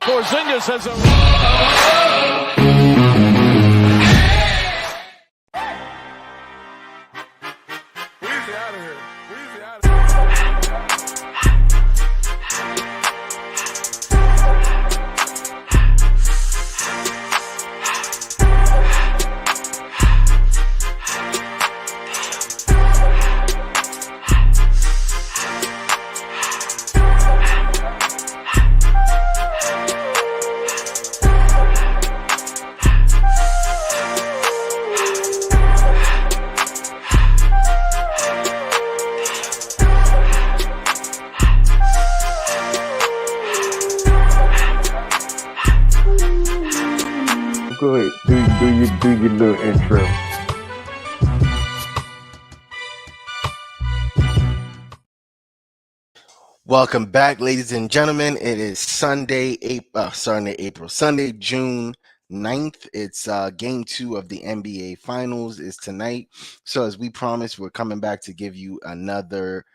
Porzingis has a... Weezy out of here. Weezy out of here. Go ahead, do your little intro. Welcome back, ladies and gentlemen. It is Sunday, June 9th. It's game 2 of the NBA Finals is tonight. So as we promised, we're coming back to give you another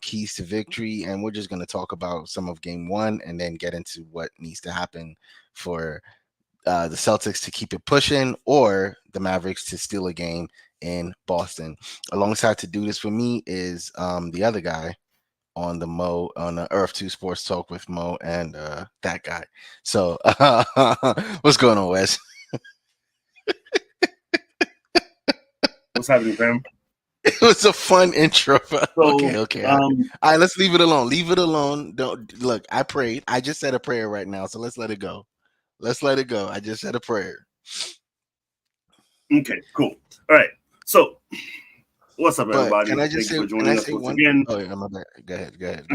keys to victory, and we're just going to talk about some of game 1 and then get into what needs to happen for the Celtics to keep it pushing or the Mavericks to steal a game in Boston. Alongside to do this for me is the other guy on the Earth2 Sports Talk with Mo and that guy. So what's going on, Wes? What's happening, fam? It was a fun intro. So, okay. All right, let's leave it alone. Leave it alone. Don't look. I prayed. I just said a prayer right now, so let's let it go. Let's let it go. I just said a prayer. Okay, cool. All right. So, what's up, everybody? Can I just say one again? Oh, yeah, my bad. Go ahead. Go ahead.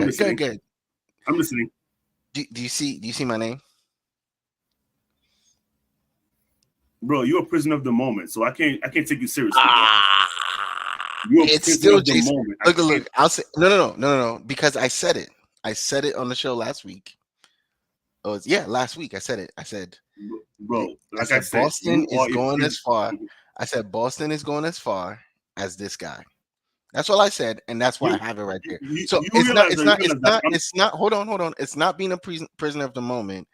I'm listening. Do you see my name? Bro, you're a prisoner of the moment, so I can't take you seriously. It's still Jason. Look. I'll say no, because I said it. I said it on the show last week. Last week I said it. I said, bro, like I said, Boston is going as far. I said Boston is going as far as this guy. That's all I said, and that's why I have it right there. So it's not. Hold on. It's not being a prisoner of the moment.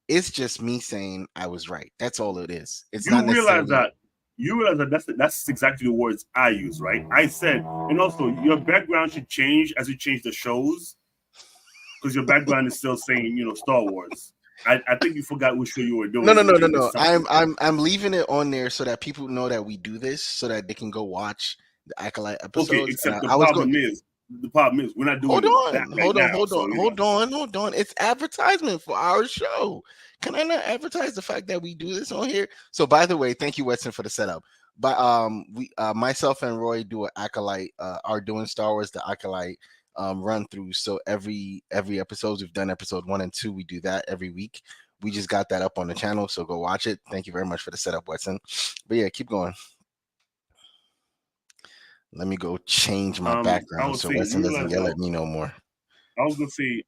It's just me saying I was right. That's all it is. It's not necessarily. You realize that that's exactly the words I use, right? I said, and also your background should change as you change the shows. Because your background is still saying, Star Wars. I think you forgot which show you were doing. No. I'm leaving it on there so that people know that we do this, so that they can go watch the Acolyte episodes. Okay, except the problem is we're not doing Hold on. It's advertisement for our show. Can I not advertise the fact that we do this on here? So, by the way, thank you, Weston, for the setup. But we, myself and Roy do an Acolyte. Are doing Star Wars the Acolyte run through. So every episode, we've done episode 1 and 2. We do that every week. We just got that up on the channel, so go watch it. Thank you very much for the setup, Weston. But yeah, keep going. Let me go change my background so Weston doesn't yell at me no more. I was gonna say,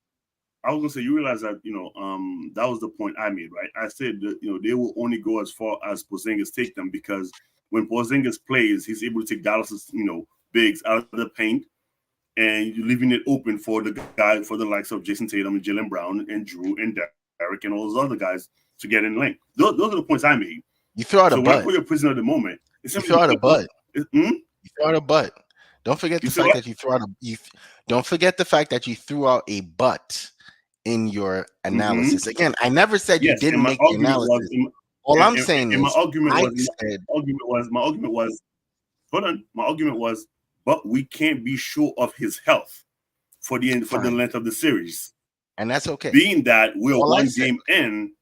you realize that that was the point I made, right? I said that they will only go as far as Porzingis take them, because when Porzingis plays, he's able to take Dallas's bigs out of the paint, and you're leaving it open for the likes of Jason Tatum and Jaylen Brown and Drew and Derek and all those other guys to get in lane. Those are the points I made. You throw out a butt. When I put your prisoner at the moment, you throw out a butt. You throw out a butt. Don't forget the fact that you threw out Don't forget the fact that you threw out a butt in your analysis. Mm-hmm. Again, I never said you didn't make the analysis. All I'm saying is, my argument was, but we can't be sure of his health for the length of the series, and that's okay. Being that we're one game in,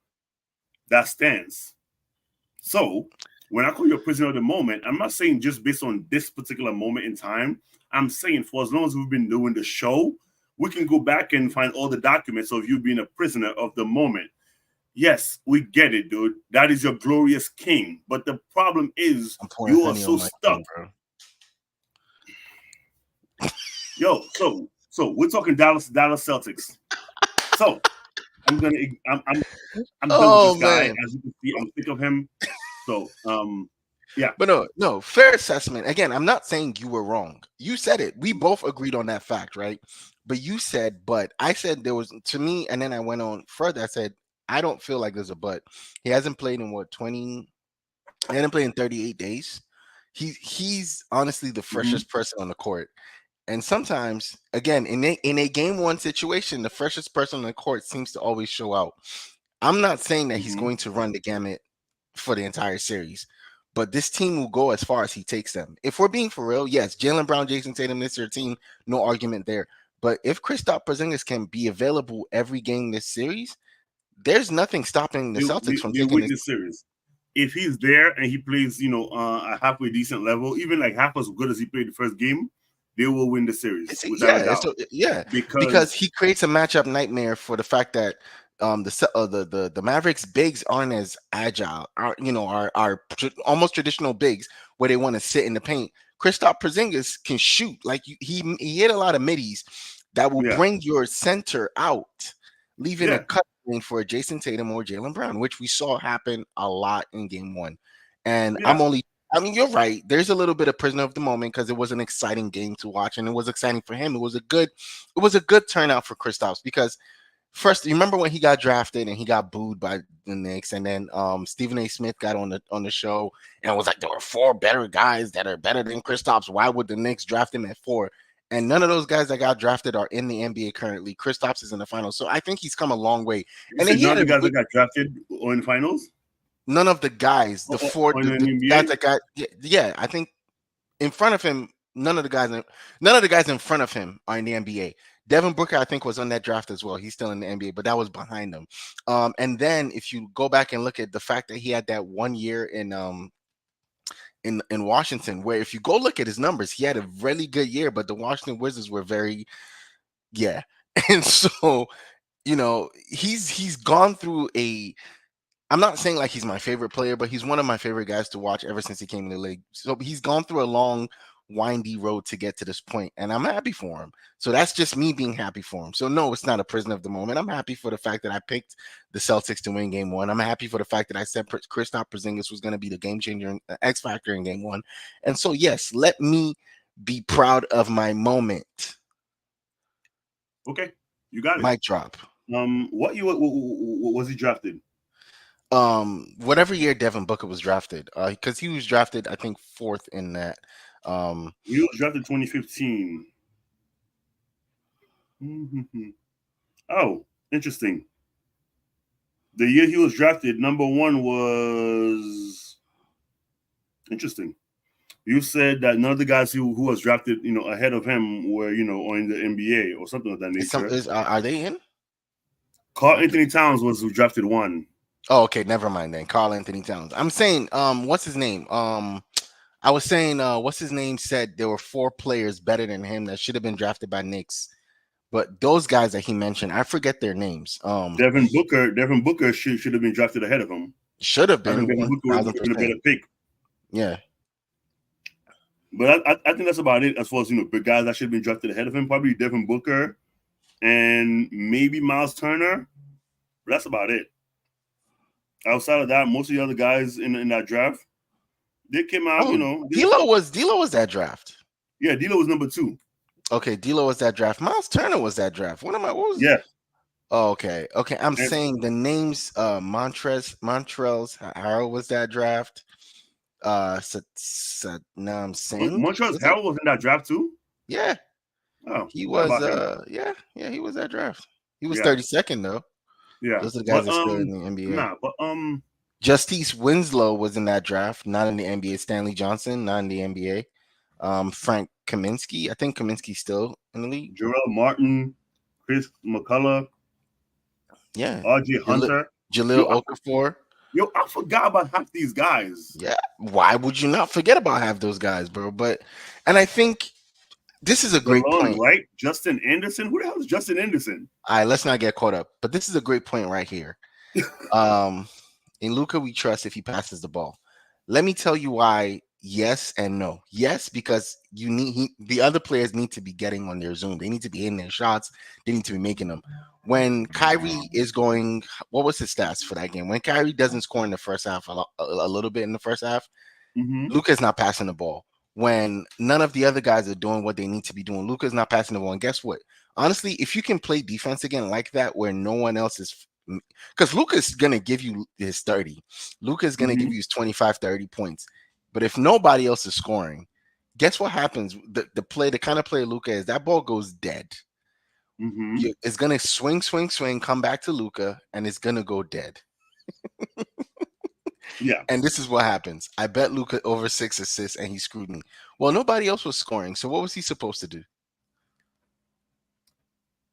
that stands. So when I call you a prisoner of the moment, I'm not saying just based on this particular moment in time. I'm saying for as long as we've been doing the show, we can go back and find all the documents of you being a prisoner of the moment. Yes, we get it, dude. That is your glorious king. But the problem is you are so stuck. Yo, so we're talking Dallas Celtics. So I'm done with this guy. As you can see, I'm sick of him. So yeah. But no, fair assessment. Again, I'm not saying you were wrong. You said it. We both agreed on that fact, right? But you said, but I said there was, to me, and then I went on further. I said, I don't feel like there's a but. He hasn't played in what 20. He hadn't played in 38 days. He's honestly the Mhm. freshest person on the court. And sometimes, again, in a game one situation, the freshest person on the court seems to always show out. I'm not saying that he's Mhm. going to run the gamut for the entire series, but this team will go as far as he takes them. If we're being for real, yes, Jalen Brown, Jason Tatum, this is your team, no argument there. But if Kristaps Porzingis can be available every game this series, there's nothing stopping the Celtics from They taking win this. this series. If he's there and he plays, a halfway decent level, even like half as good as he played the first game, they will win the series without a doubt. Yeah, because Because he creates a matchup nightmare for the fact that the Mavericks bigs aren't as agile. Almost traditional bigs where they want to sit in the paint. Kristaps Porzingis can shoot like he hit a lot of middies that will yeah, bring your center out, leaving a yeah, cut lane for Jason Tatum or Jalen Brown, which we saw happen a lot in game one. And yeah. I mean, you're right. There's a little bit of prisoner of the moment because it was an exciting game to watch, and it was exciting for him. It was a good turnout for Kristaps because first, you remember when he got drafted and he got booed by the Knicks, and then Stephen A. Smith got on the show and was like, there were four better guys that are better than Kristaps. Why would the Knicks draft him at four? And none of those guys that got drafted are in the NBA currently. Kristaps is in the finals, so I think he's come a long way. You And then said he none had of the a guys that got drafted or in finals none of the guys, or in the the guys NBA. that got yeah, I think in front of him, none of the guys in front of him are in the NBA. Devin Booker, I think, was on that draft as well. He's still in the NBA, but that was behind him. And then if you go back and look at the fact that he had that 1 year in Washington, where if you go look at his numbers, he had a really good year, but the Washington Wizards were very yeah. And so, he's gone through a I'm not saying like he's my favorite player, but he's one of my favorite guys to watch ever since he came in the league. So he's gone through a long, windy road to get to this point, and I'm happy for him. So that's just me being happy for him. So no, it's not a prison of the moment. I'm happy for the fact that I picked the Celtics to win Game One. I'm happy for the fact that I said Kristaps Porzingis was going to be the game changer, and X factor in Game One. And so yes, let me be proud of my moment. Okay, you got it. Mic drop. What year was he drafted? Whatever year Devin Booker was drafted, because he was drafted, I think, fourth in that. He was drafted 2015. Mm-hmm. Oh, interesting. The year he was drafted, number one was interesting. You said that none of the guys who was drafted, ahead of him were, or in the NBA or something of that nature. Are they in? Carl Anthony Towns was who drafted one. Oh, okay, never mind then. Carl Anthony Towns. I'm saying, what's his name? I was saying, what's his name said there were four players better than him that should have been drafted by Knicks, but those guys that he mentioned, I forget their names. Devin Booker should have been drafted ahead of him. Should have I think been Devin Booker would have been a 1,000%. better pick. Yeah. But I think that's about it as far as big guys that should have been drafted ahead of him. Probably Devin Booker and maybe Miles Turner. But that's about it. Outside of that, most of the other guys in that draft, they came out. D'Lo was that draft. Yeah, D'Lo was number 2. Okay, D'Lo was that draft. Miles Turner was that draft. What was? Yeah. Oh, okay. I'm saying the names. Montrezl Harrell was that draft. Now I'm saying Montrezl Harrell was in that draft too. Yeah. Oh, he was. Yeah, he was that draft. He was 32nd though. Yeah, those are the guys that are still in the NBA. Nah, but Justice Winslow was in that draft, not in the NBA. Stanley Johnson, not in the NBA. Frank Kaminsky, I think Kaminsky's still in the league. Jarrell Martin, Chris McCullough, yeah, RJ Hunter, Jahlil Okafor. Yo, I forgot about half these guys. Yeah, why would you not forget about half those guys, bro? And I think this is a great point. Right? Justin Anderson. Who the hell is Justin Anderson? All right, let's not get caught up. But this is a great point right here. In Luka, we trust if he passes the ball. Let me tell you why. Yes and no. Yes, because the other players need to be getting on their Zoom. They need to be hitting their shots. They need to be making them. When Kyrie is going, what was his stats for that game? When Kyrie doesn't score in the first half, a little bit in the first half, Luka's not passing the ball. When none of the other guys are doing what they need to be doing, Luka's not passing the ball. And guess what? Honestly, if you can play defense again like that, where no one else is because Luka's gonna give you his 30. Luka's gonna give you his 25, 30 points. But if nobody else is scoring, guess what happens? The kind of player Luka is, that ball goes dead. It's gonna swing, come back to Luka, and it's gonna go dead. Yeah. And this is what happens. I bet Luka over 6 assists, and he screwed me. Well, nobody else was scoring, so what was he supposed to do?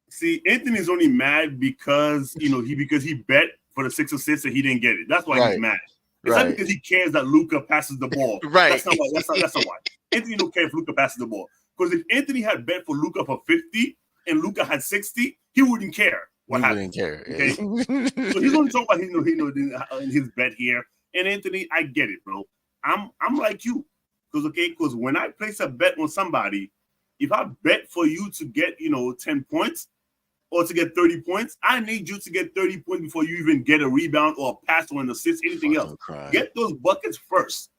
See, Anthony's only mad because he bet for the 6 assists and he didn't get it. That's why he's mad. It's not because he cares that Luka passes the ball. Right. That's not why. That's not why. Anthony don't care if Luka passes the ball. Because if Anthony had bet for Luka for 50 and Luka had 60, he wouldn't care what happened. Okay. So he's only talking about his bet here. And Anthony, I get it, bro. I'm like you. Because when I place a bet on somebody, if I bet for you to get 10 points or to get 30 points, I need you to get 30 points before you even get a rebound or a pass or an assist, anything else. Get those buckets first,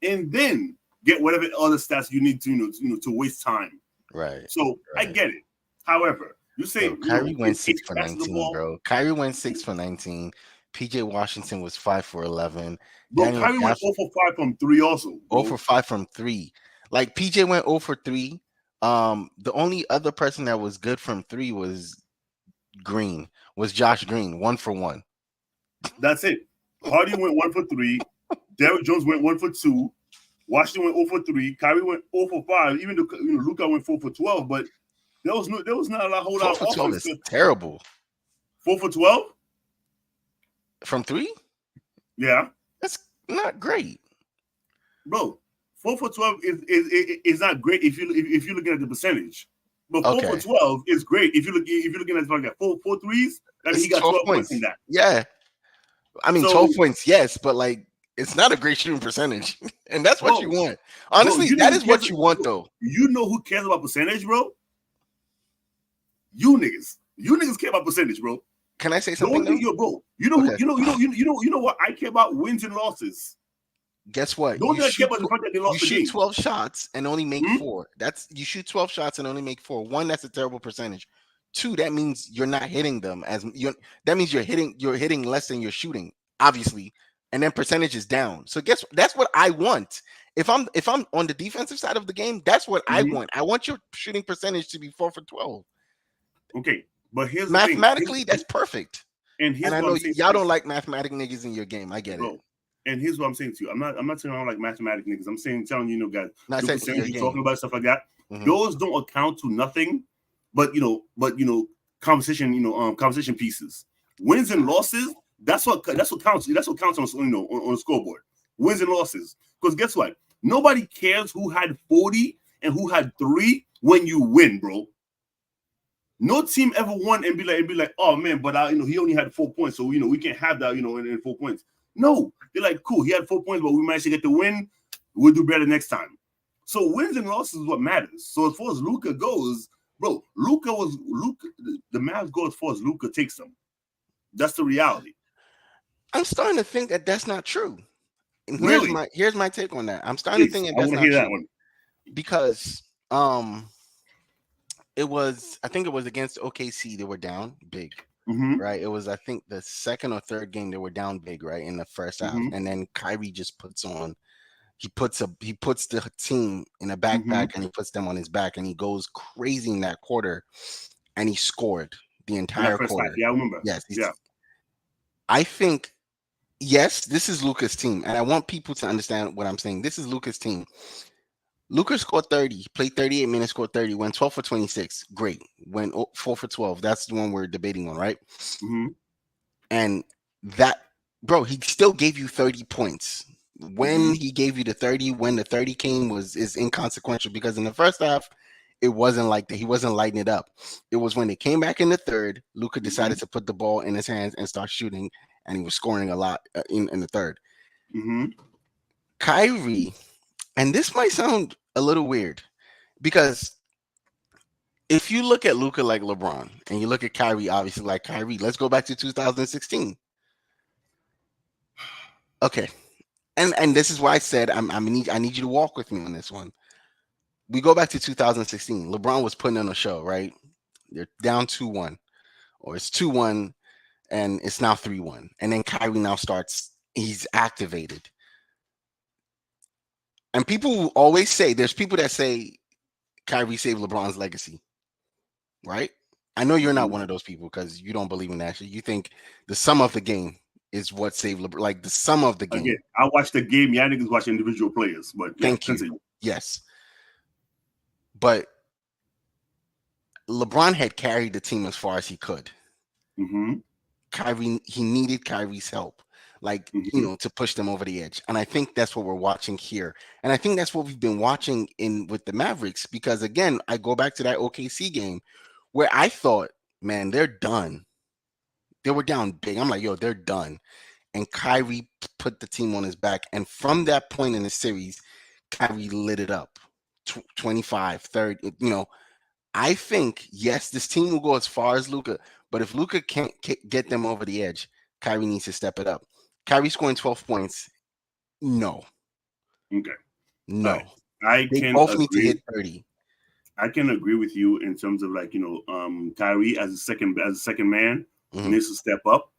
and then get whatever other stats you need to waste time. Right. So I get it. However, you say Kyrie went 6 for 19, bro. Kyrie went 6 for 19. PJ Washington was 5 for 11. Bro, Kyrie went 0 for 5 from 3 also. Bro. 0 for 5 from 3. Like PJ went 0 for 3. The only other person that was good from 3 was Josh Green, 1 for 1. That's it. Hardy went 1 for 3. Derrick Jones went 1 for 2. Washington went 0 for 3. Kyrie went 0 for 5. Even though Luka went 4 for 12, but there was not a whole lot of 4 for 12 offense. is terrible. 4 for 12 from 3? Yeah, that's not great, bro. 4 for 12 is not great if you're looking at the percentage. But 4 for 12 is great if you're looking at like 4 threes. That means he got 12 points in that. Yeah, I mean 12 points, yes, but like it's not a great shooting percentage, and that's what you want. Honestly, that is what you want, though. You know who cares about percentage, bro? You niggas care about percentage, bro. Can I say something? Bro, you know what I care about? Wins and losses. Guess what? Don't you care about the fact that they lost the game. You shoot 12 shots and only make 4. You shoot 12 shots and only make 4. 1, that's a terrible percentage. 2, that means you're not hitting them that means you're hitting less than you're shooting, obviously. And then percentage is down. So that's what I want. If I'm on the defensive side of the game, that's what I want. I want your shooting percentage to be 4 for 12. Okay, but here's mathematically, that's perfect. And I know y'all don't like mathematic niggas in your game. I get it. And here's what I'm saying to you. I'm not saying I don't like mathematic niggas. I'm telling you, guys, not the percentage you're talking about, stuff like that. Those don't account to nothing, but conversation pieces. Wins and losses. That's what counts. That's what counts on the scoreboard. Wins and losses. Because guess what? Nobody cares who had 40 and who had 3 when you win, bro. No team ever won and be like, oh man, but he only had 4 points, so we can't have that, in 4 points. No, they're like, cool, he had 4 points, but we managed to get the win. We'll do better next time. So wins and losses is what matters. So as far as Luka goes, bro, the Mavs go as far as Luka takes them. That's the reality. I'm starting to think that that's not true. And really? Here's my take on that. I'm starting to think that that's not true. That one. Because I think it was against OKC. They were down big, right? It was, I think, the second or third game they were down big, right, in the first half. And then Kyrie just puts the team in a backpack and he puts them on his back and he goes crazy in that quarter and he scored the entire quarter. Yeah, I remember. Yes. Yeah. I think, yes, this is Luka's team, and I want people to understand what I'm saying. This is Luka's team. Luka scored 30, played 38 minutes, scored 30, went 12 for 26. Great. Went 4 for 12. That's the one we're debating on, right? And that, bro, he still gave you 30 points. When he gave you the 30, when the 30 came is inconsequential because in the first half, it wasn't like that. He wasn't lighting it up. It was when they came back in the third, Luka decided to put the ball in his hands and start shooting, and he was scoring a lot in the third. Kyrie, and this might sound a little weird because if you look at Luka like LeBron and you look at Kyrie, obviously like Kyrie, let's go back to 2016. Okay. And this is why I said I need you to walk with me on this one. We go back to 2016. LeBron was putting on a show, right? They're down 2-1, or it's 2-1. and it's now 3-1. And then Kyrie now starts, he's activated. And people always say, there's people that say Kyrie saved LeBron's legacy, right? I know you're not Mhm. one of those people because you don't believe in that shit. You think the sum of the game is what saved LeBron, like the sum of the Again, game. I watch the game. Yeah, niggas watch individual players, but yeah, Thank you. continue. Yes. But LeBron had carried the team as far as he could. Mm-hmm. Kyrie, he needed Kyrie's help, like, Mm-hmm. to push them over the edge. And I think that's what we're watching here. And I think that's what we've been watching in with the Mavericks, because again, I go back to that OKC game where I thought, man, they're done. They were down big. I'm like, yo, they're done. And Kyrie put the team on his back. And from that point in the series, Kyrie lit it up. 25, 30, I think, yes, this team will go as far as Luka, but if Luka can't get them over the edge, Kyrie needs to step it up. Kyrie scoring 12 points, no, Okay. All right. no. I They can both need to agree. hit 30. I can agree with you in terms of like Kyrie as a second man Mhm. needs to step up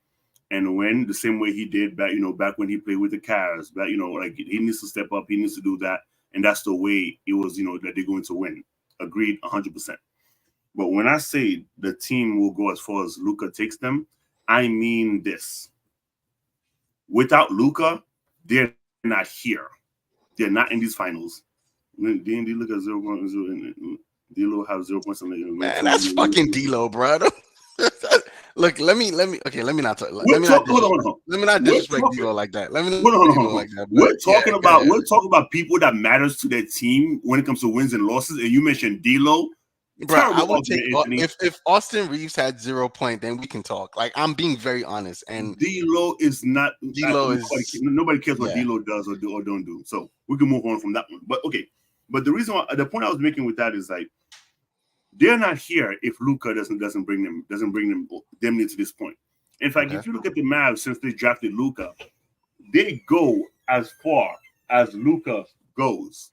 and win the same way he did back when he played with the Cavs. But like he needs to step up. He needs to do that, and that's the way it was. That they're going to win. Agreed, 100%. But when I say the team will go as far as Luka takes them, I mean this. Without Luka, they're not here. They're not in these finals. D&D look at 0.0. D'Lo have 0.7. Man, that's fucking D'Lo, bro. Look, let me not talk, We're talking. Hold on. let me not We're disrespect talking. D'Lo like that. Let me not Hold on, disrespect hold D'Lo on. like that. But We're yeah, talking go about ahead. people that matters to their team when it comes to wins and losses. And you mentioned D'Lo. Bro, I Terrible would take argument, Anthony. if Austin Reeves had 0 point, then we can talk. Like, I'm being very honest, and D'Lo is not. D'Lo is, Nobody cares what yeah. D'Lo does or don't do. So we can move on from that one. But okay. But the point I was making with that is like they're not here if Luka doesn't bring them into this point. In fact, Okay. if you look at the Mavs since they drafted Luka, they go as far as Luka goes.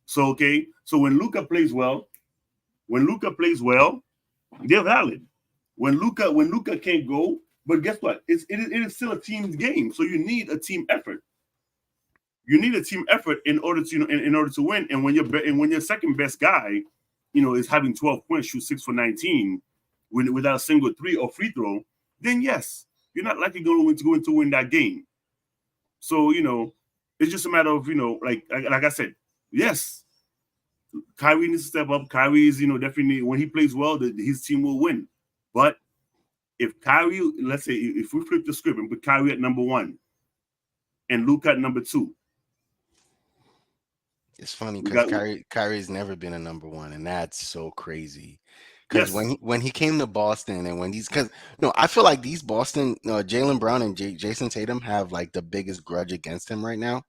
So okay, so when Luka plays well, they're valid. When Luka can't go, but guess what? It is still a team game. So you need a team effort. You need a team effort in order to in order to win. And when your second best guy, is having 12 points, shoot 6 for 19, without a single three or free throw, then yes, you're not likely going to win that game. So it's just a matter of like I said, yes, Kyrie needs to step up. Kyrie is definitely when he plays well, his team will win. But if Kyrie, let's say if we flip the script and put Kyrie at number one and Luka at number two, It's funny we because got Kyrie's never been a number one, and that's so crazy. Because yes. when he came to Boston, and when these, because no, I feel like these Boston, Jalen Brown and Jason Tatum have like the biggest grudge against him right now.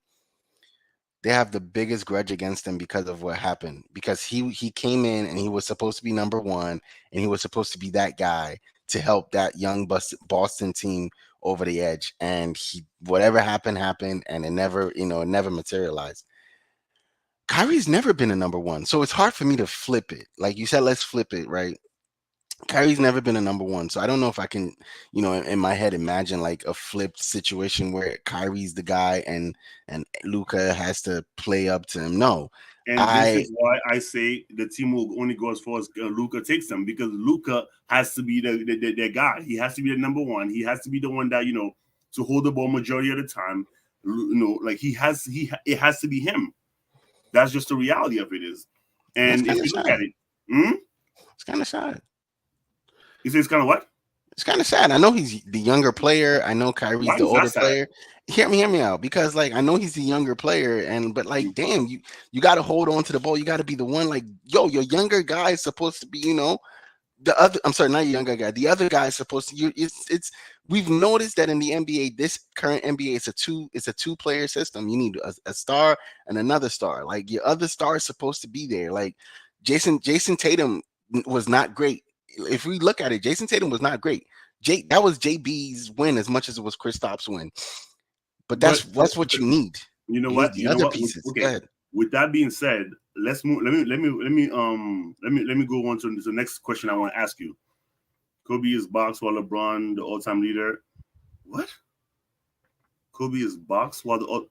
They have the biggest grudge against him because of what happened. Because he came in and he was supposed to be number one, and he was supposed to be that guy to help that young Boston team over the edge. And he, whatever happened, and it never materialized. Kyrie's never been a number one, so it's hard for me to flip it. Like you said, let's flip it, right? Kyrie's never been a number one, so I don't know if I can, in my head, imagine like a flipped situation where Kyrie's the guy and Luka has to play up to him. No, And this I is why I say the team will only go as far as Luka takes them because Luka has to be the guy. He has to be the number one. He has to be the one that to hold the ball majority of the time. Like it has to be him. That's just the reality of it is. that's And kind if of you look sad. at it, It's kind of sad. you say it's kind of what? It's kind of sad. I know he's the younger player. I know Kyrie's Why the is that older sad? player. Hear me out, because like I know he's the younger player, but like, damn, you got to hold on to the ball. You got to be the one. Like, yo, your younger guy is supposed to be, the other. I'm sorry, not your younger guy. The other guy is supposed to. It's. We've noticed that in the NBA, this current NBA, it's a two-player system. You need a star and another star. Like, your other star is supposed to be there. Like Jason Tatum was not great. If we look at it, Jason Tatum was not great. That was JB's win as much as it was Kristaps' win. But But that's what you need. you know You need what? the You know other what? pieces. Go Okay. ahead. With that being said, let's move. Let me go on to the next question I want to ask you. Kobe is boxed while LeBron, the all-time leader. What? Kobe is boxed while the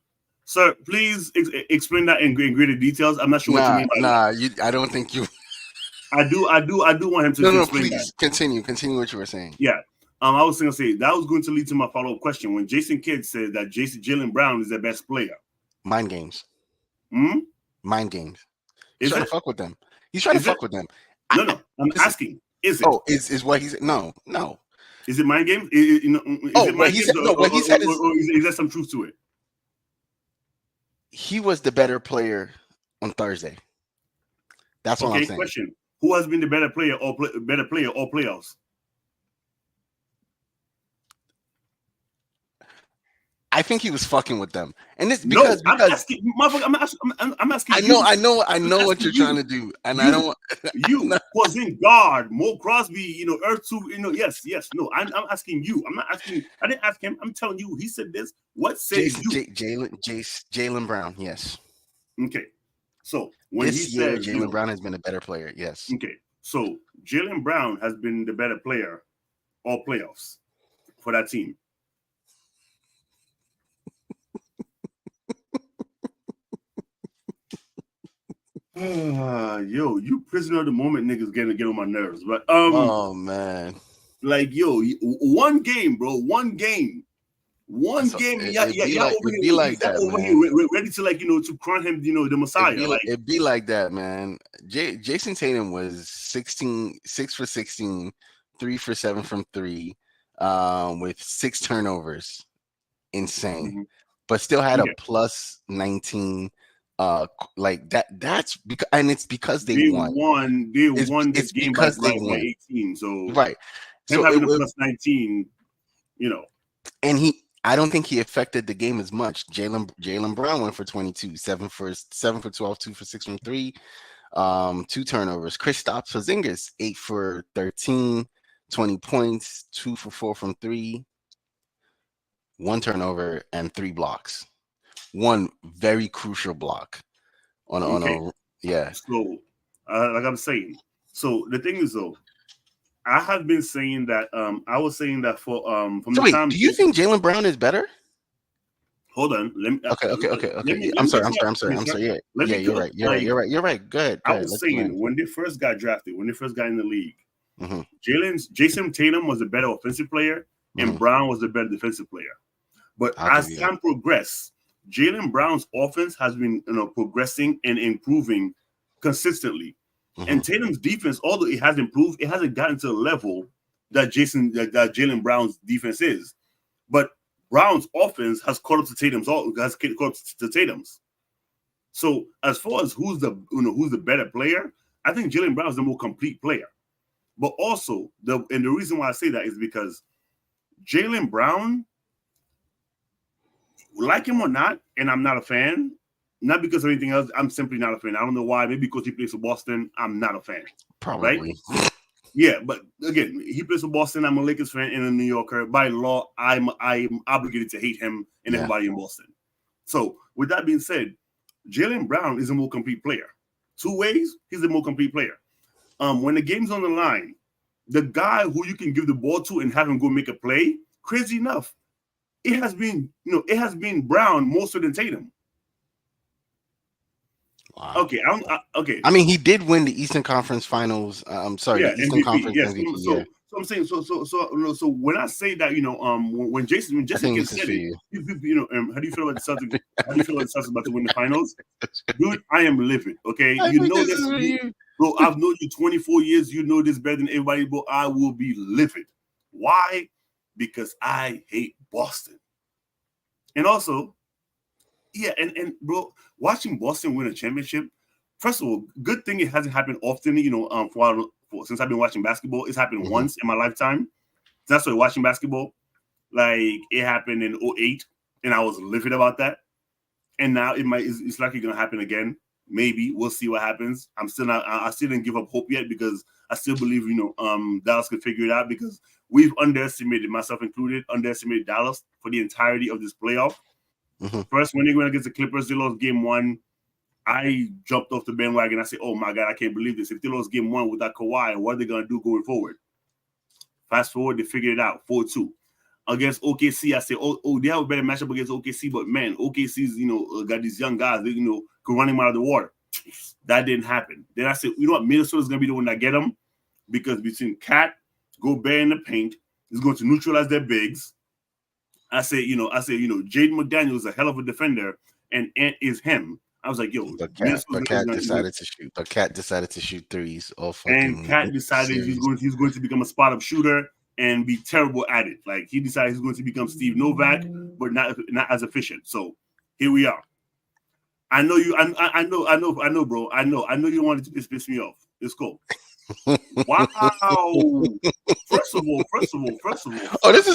sir, please explain that in greater details. I'm not sure what you mean by that. I don't think you. I do want him to No, explain please that. continue what you were saying. Yeah. I was going to say that was going to lead to my follow-up question when Jason Kidd said that Jaylen Brown is their best player. Mind games. Hmm? Mind games. He's trying to fuck with them. He's trying to fuck with them. No. I'm asking. Is it? Oh, is what he's no. Is it mind games? Is it mind games? What he said is there some truth to it? He was the better player on Thursday. That's all I'm saying. Question: who has been the better player all playoffs? I think he was fucking with them, and it's because I'm asking. I'm asking. I know what you're trying to do, and I don't. You was in guard, Mo Crosby, Earth2, yes, no. I'm asking you. I'm not asking. I didn't ask him. I'm telling you. He said this. What said you? Jaylen Brown, yes. Okay, so when this year, Jaylen Brown has been a better player. Yes. Okay, so Jaylen Brown has been the better player all playoffs for that team. Yo, you prisoner of the moment niggas get on my nerves. But oh man. Like one game, bro. One game. Y'all like that, over man. Here ready to to crown him, the Messiah. It'd be like that, man. Jason Tatum was 6 for 16, 3 for 7 from 3, with 6 turnovers. Insane. Mm-hmm. But still had a plus 19. Like that's because, and it's because they won. They won this game because they won 18. So right. So having a plus 19, and I don't think he affected the game as much. Jaylen Brown went for 22, 7 for 12, 2 for 6 from 3, 2 turnovers. Kristaps Porzingis 8 for 13, 20 points, 2 for 4 from 3, 1 turnover, and 3 blocks. One very crucial block on a yeah. So like I'm saying, so the thing is though, I have been saying that I was saying that for from so the time. Do you think Jaylen Brown is better? Hold on. Okay. I'm sorry. Yeah, you're right. You're right. Good. I was saying when they first got drafted, when they first got in the league, Jason Tatum was the better offensive player, and Brown was the better defensive player. But as time progressed, Jaylen Brown's offense has been progressing and improving consistently. And Tatum's defense, although it has improved, it hasn't gotten to the level that Jaylen Brown's defense is. But Brown's offense has caught up to Tatum's. So as far as who's the better player, I think Jaylen Brown is the more complete player. But also the reason why I say that is because Jaylen Brown, like him or not, and I'm not a fan, not because of anything else, I'm simply not a fan. I don't know why. Maybe because he plays for Boston, I'm not a fan. Probably. Right? Yeah, but again, he plays for Boston. I'm a Lakers fan and a New Yorker. By law, I'm obligated to hate him and everybody in Boston. So with that being said, Jaylen Brown is a more complete player. 2 ways, he's the more complete player. When the game's on the line, the guy who you can give the ball to and have him go make a play, crazy enough, it has been Brown more so than Tatum. Wow. Okay, okay. I mean, he did win the Eastern Conference Finals. the Eastern MVP, Conference yes. MVP. So I'm saying, so when I say that, when Jason said it, how do you feel about the Celtics? How do you feel about the Celtics about to win the finals? Dude, I am livid. Okay, bro. I've known you 24 years. You know this better than everybody, but I will be livid. Why? Because I hate Boston, and also. Yeah, and bro, watching Boston win a championship, first of all, good thing it hasn't happened often, since I've been watching basketball. It's happened once in my lifetime. That's why watching basketball, like it happened in 2008, and I was livid about that. And now it's likely gonna happen again. Maybe we'll see what happens. I still didn't give up hope yet because I still believe, Dallas could figure it out because we've underestimated, myself included, Dallas for the entirety of this playoff. First, when they went against the Clippers, they lost game 1. I jumped off the bandwagon. I said, oh, my God, I can't believe this. If they lost game 1 without Kawhi, what are they going to do going forward? Fast forward, they figured it out 4-2 against OKC. I said, oh, they have a better matchup against OKC, but man, OKC's got these young guys. They could run him out of the water. That didn't happen. Then I said, you know what, Minnesota's gonna be the one that get them because between Cat, Gobert in the paint is going to neutralize their bigs. I said, Jaden McDaniel is a hell of a defender, and Ant is him. I was like, yo, but Cat decided to shoot. But Cat decided to shoot threes. All fucking. And Cat decided he's going to become a spot up shooter and be terrible at it. Like he decided he's going to become Steve Novak, but not as efficient. So here we are. I know you. I know, bro. I know you wanted to piss me off. It's cool. Wow. First of all. Oh, this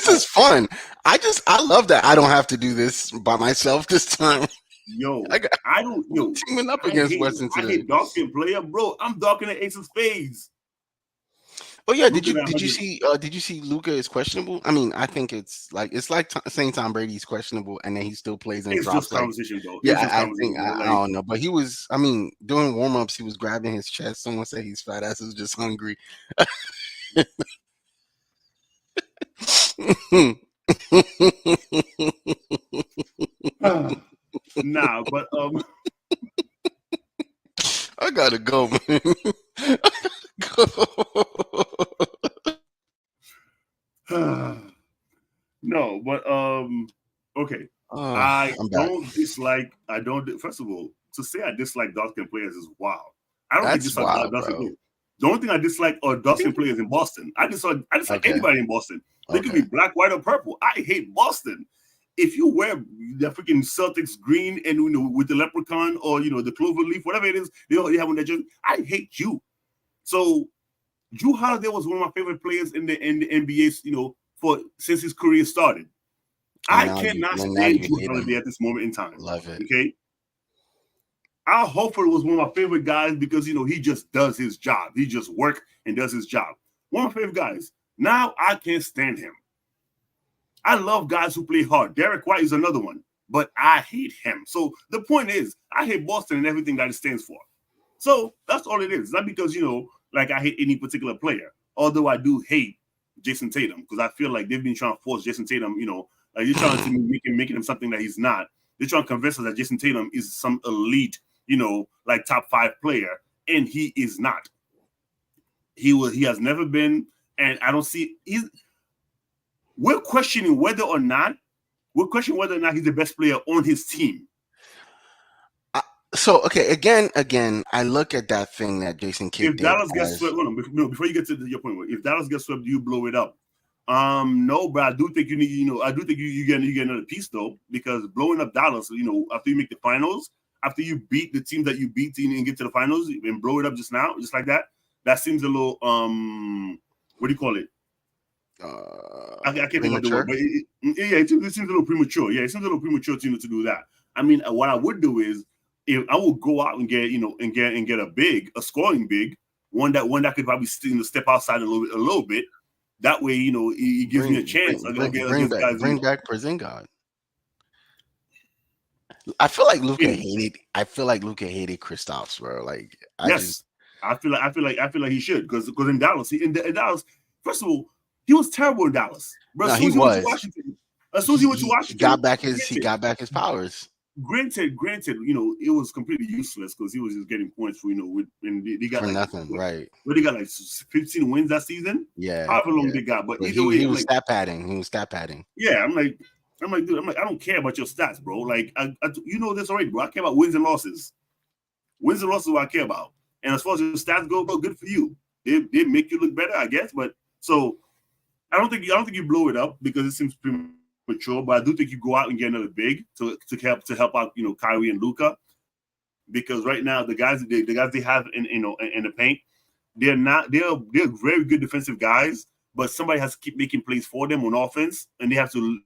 is fun. I love that I don't have to do this by myself this time. Yo, I don't. Yo, teaming up against Weston today. I hate dark-skinned player, bro. I'm darking the ace of spades. Oh yeah, did you see Luka is questionable? I mean, I think it's like saying Tom Brady's questionable and then he still plays and it's drops. Just conversation, though. Yeah, I think I don't know, but he was. I mean, doing warm-ups, he was grabbing his chest. Someone said he's fat ass is just hungry. Nah, but I gotta go, man. No, but okay. I don't dislike. First of all, to say I dislike dark-skinned players is wild. I don't think dislike dark-skinned players. The only thing I dislike are dark-skinned players in Boston. I dislike anybody in Boston. They could be black, white, or purple. I hate Boston. If you wear the freaking Celtics green and with the leprechaun or the clover leaf, whatever it is they have on their jersey, I hate you. So Drew Holiday was one of my favorite players in the NBA, since his career started. I cannot stand Drew Holiday at this moment in time. Love it. Okay. Al Horford was one of my favorite guys because he just does his job. He just works and does his job. One of my favorite guys. Now I can't stand him. I love guys who play hard. Derek White is another one, but I hate him. So the point is, I hate Boston and everything that it stands for. So that's all it is. It's not because, like I hate any particular player. Although I do hate Jason Tatum because I feel like they've been trying to force Jason Tatum, like you're trying to making him something that he's not. They're trying to convince us that Jason Tatum is some elite, like top 5 player, and he is not. He has never been, and I don't see. We're questioning whether or not he's the best player on his team. So okay, again, I look at that thing that Jason Kidd did. If Dallas gets swept, before you get to your point, if Dallas gets swept, do you blow it up? No, but I do think you need, I do think you get another piece though, because blowing up Dallas, after you make the finals, after you beat the team that you beat and get to the finals and blow it up just like that seems a little what do you call it? I can't think of the word, but it seems a little premature. Yeah, it seems a little premature to do that. I mean, what I would do is, if I would go out and get a scoring big, one that could probably step outside a little bit. That way, it gives me a chance. Bring back Porzingis. I feel like Luka hated Kristaps, bro. Like, I feel like he should because in Dallas, first of all, he was terrible in Dallas. Bro, no, he was. As soon as he went to Washington, he got back his powers. Granted, it was completely useless because he was just getting points for they got for nothing, right? But they got like 15 wins that season. Yeah, however long they got, but either way, he was like, stat padding. He was stat padding. Yeah, I'm like, dude, I don't care about your stats, bro. Like, you know this already, bro. I care about wins and losses. Wins and losses is what I care about. And as far as your stats go, bro, good for you. They make you look better, I guess. But so I don't think you blow it up because it seems premature. But I do think you go out and get another big to help out, Kyrie and Luka, because right now the guys they have in the paint, they're very good defensive guys, but somebody has to keep making plays for them on offense, and they have to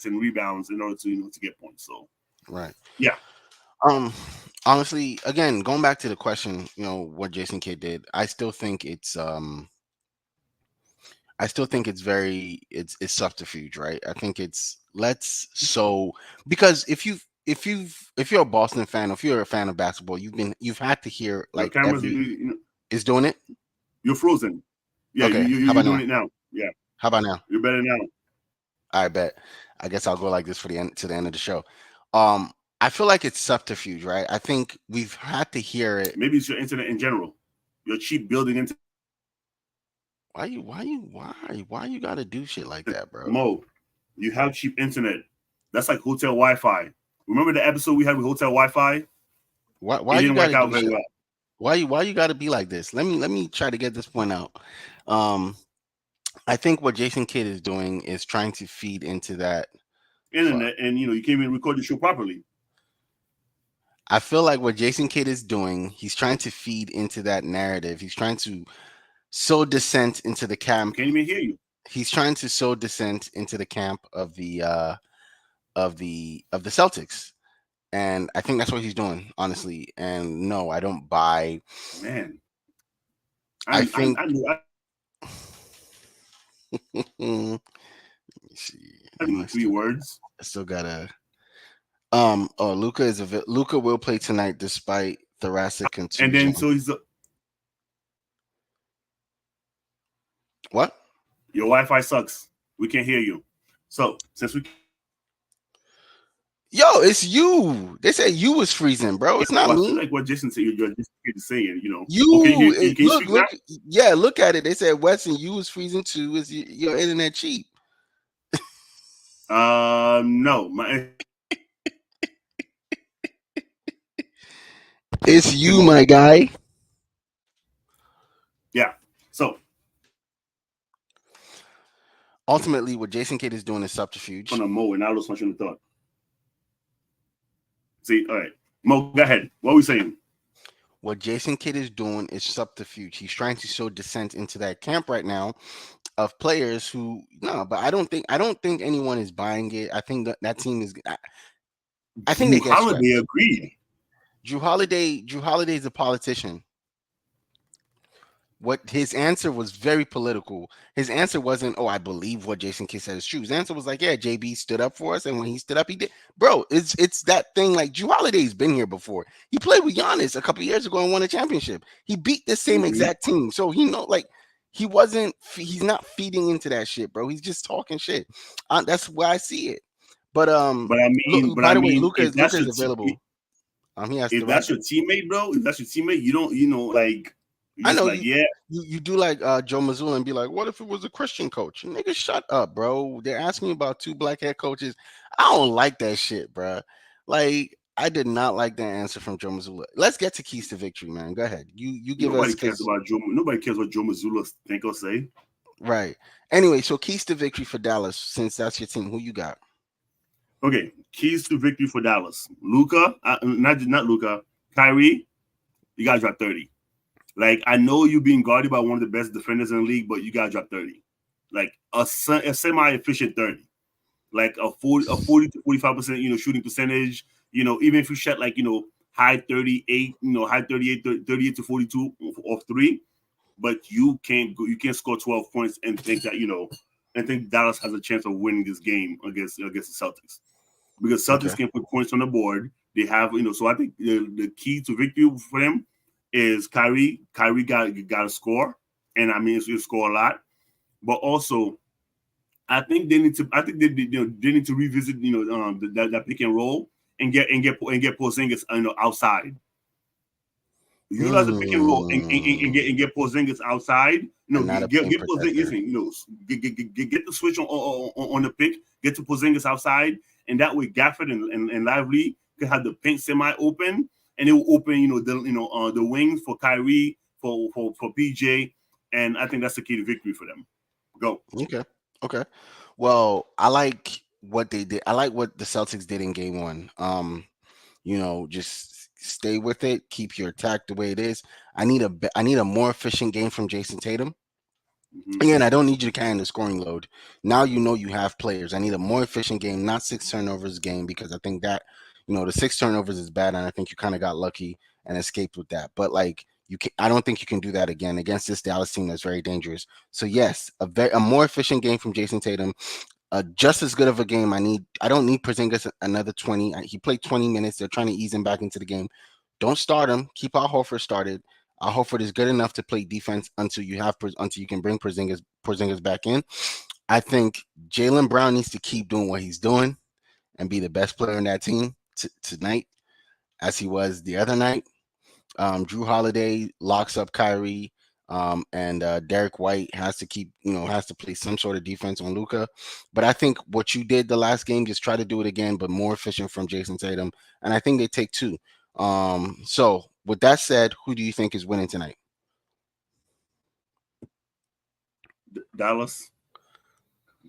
and rebounds in order to to get points. So right, yeah. Honestly, again, going back to the question, what Jason Kidd did, I still think it's subterfuge, right? I think it's because if you're a Boston fan, or if you're a fan of basketball, you've had to hear like cameras is doing it. You're frozen. Yeah, okay. you're doing it now. Yeah, How about now? you're better now. I bet. I guess I'll go like this for the end to the end of the show. Um, I feel like it's subterfuge, right? I think we've had to hear it. Maybe it's your internet in general. Your cheap building internet. Why you gotta do shit like that, bro? Mo, you have cheap internet. That's like hotel Wi-Fi. Remember the episode we had with hotel Wi-Fi? Why It you didn't work gotta out do very shit? well. Why you gotta be like this? Let me try to get this point out. Um, I think what Jason Kidd is doing is trying to feed into that. Fuck. Internet, and you can't even record the show properly. I feel like what Jason Kidd is doing, he's trying to feed into that narrative. He's trying to sow dissent into the We camp. can't even hear you. He's trying to sow dissent into the camp of the Celtics. And I think that's what he's doing, honestly. And no, I don't buy. Man, I I think I knew let me see. I knew three words. I still gotta oh, Luca will play tonight despite thoracic And contusion. then so he's What? your Wi-Fi sucks. We can't hear you. So since we Yo, it's you. They said you was freezing, bro. It's not well, I feel me. like what Jason said, you're just saying, Okay, You can you look, speak now? yeah, look at it. They said Weston, you was freezing too. Is your internet cheap? No, my It's you, Mo. my guy. Yeah. So Ultimately, what Jason Kidd is doing is subterfuge. on a Mo, and I lost my train of thought. See, all right, Mo, go ahead. What are we saying? What Jason Kidd is doing is subterfuge. He's trying to sow dissent into that camp right now of players who no, but I don't think anyone is buying it. I think that team is. I think they Drew get swept. Holiday agreed. Drew Holiday is a politician. What his answer was very political. His answer wasn't, "Oh, I believe what Jason Kidd said is true." His answer was like, "Yeah, JB stood up for us, and when he stood up, he did." Bro, it's that thing. Like Drew Holiday's been here before. He played with Giannis a couple years ago and won a championship. He beat the same exact team, so he like he wasn't. He's not feeding into that shit, bro. He's just talking shit. That's why I see it. But look. But By I the way, mean, if Luca that's is your available. He has the if right. that's your teammate, bro, if that's your teammate, like you're I just know like, yeah, you do like Joe Mazzulla and be like, what if it was a Christian coach? Nigga, shut up, bro. They're asking me about two black head coaches. I don't like that shit, bro. Like, I did not like that answer from Joe Mazzulla. Let's get to keys to victory, man. Go ahead. You give us nobody cares what Joe Mazzulla think or say. right. Anyway, so keys to victory for Dallas, since that's your team. Who you got? Okay, keys to victory for Dallas. Luca, not Luca, Kyrie, you gotta drop 30. Like, I know you being guarded by one of the best defenders in the league, but you gotta drop 30. Like a semi-efficient 30. Like a 40 to 45%, shooting percentage. Even if you shot like, high 38, high 38 to 42 off three, but you can't score 12 points and think that, and think Dallas has a chance of winning this game against the Celtics. Because Celtics can put points on the board. They have, so I think the key to victory for them is Kyrie. Kyrie got to score, and I mean, he'll score a lot. But also, I think they need to. I think they need to revisit that pick and roll and get Porzingis outside. Utilize the pick and roll and get Porzingis outside. And not a Get paint Porzingis. Get the switch on the pick. Get to Porzingis outside, and that way Gafford and Lively can have the paint semi open, and it will open the wings for Kyrie for PJ, and I think that's the key to victory for them. Go. Okay. Well, I like what they did. I like what the Celtics did in game one. Just stay with it, keep your attack the way it is. I need a more efficient game from Jason Tatum. Again, I don't need you to carry the scoring load. Now you have players. I need a more efficient game, not 6 turnovers game, because I think that the 6 turnovers is bad, and I think you kind of got lucky and escaped with that. But like I don't think you can do that again against this Dallas team that's very dangerous. So yes, a more efficient game from Jason Tatum. Just as good of a game. I don't need Porzingis another 20. He played 20 minutes. They're trying to ease him back into the game. Don't start him. Keep Al Horford started. Al Horford is good enough to play defense until you can bring Porzingis Porzingis back in. I think Jaylen Brown needs to keep doing what he's doing and be the best player in that team tonight, as he was the other night. Drew Holiday locks up Kyrie, and Derek White has to has to play some sort of defense on Luka. But I think what you did the last game, just try to do it again, but more efficient from Jason Tatum. And I think they take 2. So with that said, who do you think is winning tonight? Dallas.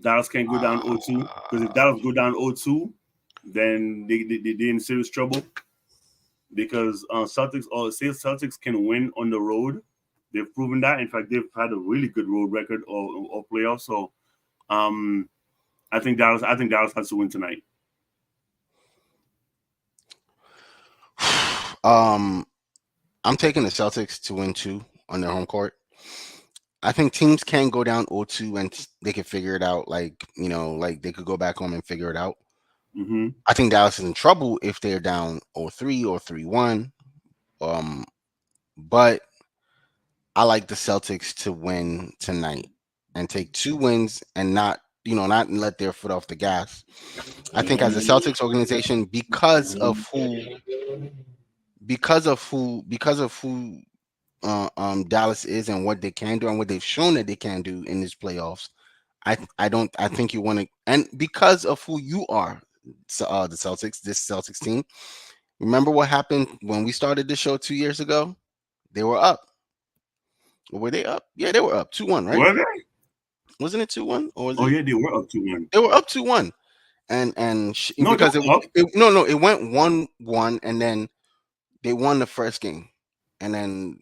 Dallas can't go down 0-2, because if Dallas go down 0-2, then they're in serious trouble. Because Celtics can win on the road. They've proven that. In fact, they've had a really good road record or playoffs. So, I think Dallas has to win tonight. I'm taking the Celtics to win 2 on their home court. I think teams can go down 0-2 and they can figure it out. Like they could go back home and figure it out. Mm-hmm. I think Dallas is in trouble if they're down 0-3 or 3-1. But I like the Celtics to win tonight and take 2 wins and not let their foot off the gas. I think as a Celtics organization, because of who Dallas is and what they can do and what they've shown that they can do in this playoffs, I think you want to, and because of who you are, the Celtics, this Celtics team. Remember what happened when we started this show 2 years ago? They were up. Were they up? Yeah, they were up 2-1, right? Were they? Wasn't it 2-1? Or was yeah, they were up 2-1. They were up 2-1, because it went 1-1, and then they won the first game, and then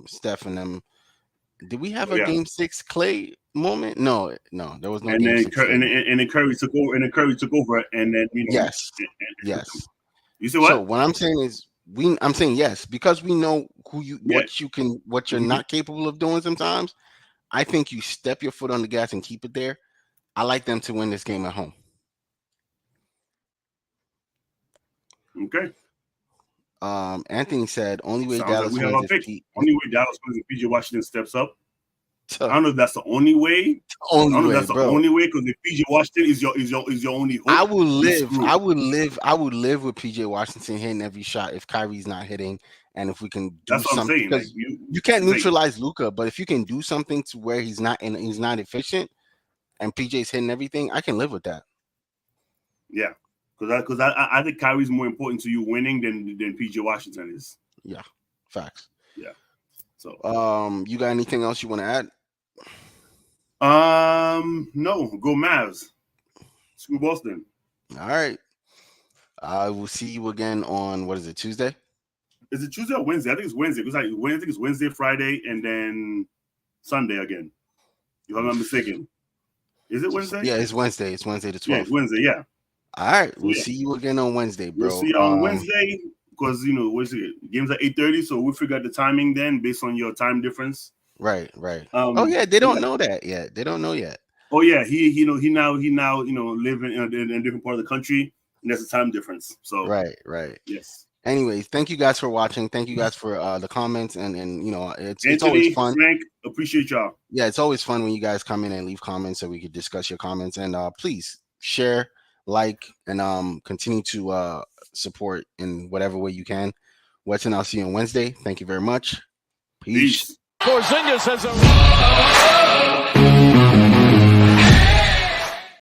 Steph and them. Did we have a game 6 Clay moment? No, there was no. And game then 6 and then Curry took over, and then yes. You see what? So what I'm saying is, I'm saying yes, because we know what you're not capable of doing sometimes. I think you step your foot on the gas and keep it there. I like them to win this game at home. Okay. Anthony said only way Sounds Dallas like we have wins our is pick. Only way Dallas wins if PJ Washington steps up. I don't know if that's the only way. Only I don't know way, if that's the only way, because if PJ Washington is your only hope. I would live with PJ Washington hitting every shot if Kyrie's not hitting, and if we can do that's something. What I'm saying. Because you can't neutralize Luka, but if you can do something to where he's not efficient, and PJ's hitting everything, I can live with that. Yeah, because I think Kyrie's more important to you winning than PJ Washington is. Yeah, facts. Yeah. So you got anything else you want to add? No. Go Mavs. Screw Boston. All right. I will see you again on, what is it, Tuesday? Is it Tuesday or Wednesday? I think it's Wednesday. Because I think it's Wednesday, Friday, and then Sunday again. If I'm not mistaken. Is it Wednesday? Yeah, it's Wednesday. It's Wednesday the 12th. Yeah, it's Wednesday, yeah. All right. We'll see you again on Wednesday, bro. We'll see you on Wednesday, because, what's it? Game's at 8:30, so we'll figure out the timing then based on your time difference. Right. They don't know that yet. They don't know yet. Oh yeah, he now living in a different part of the country, and there's a time difference. So right. Yes. Anyways, thank you guys for watching. Thank you guys for the comments, and it's Anthony, always fun. Frank, appreciate y'all. Yeah, it's always fun when you guys come in and leave comments so we could discuss your comments. And please share, like, and continue to support in whatever way you can. Weds, and I'll see you on Wednesday. Thank you very much. Peace. Porzingis has a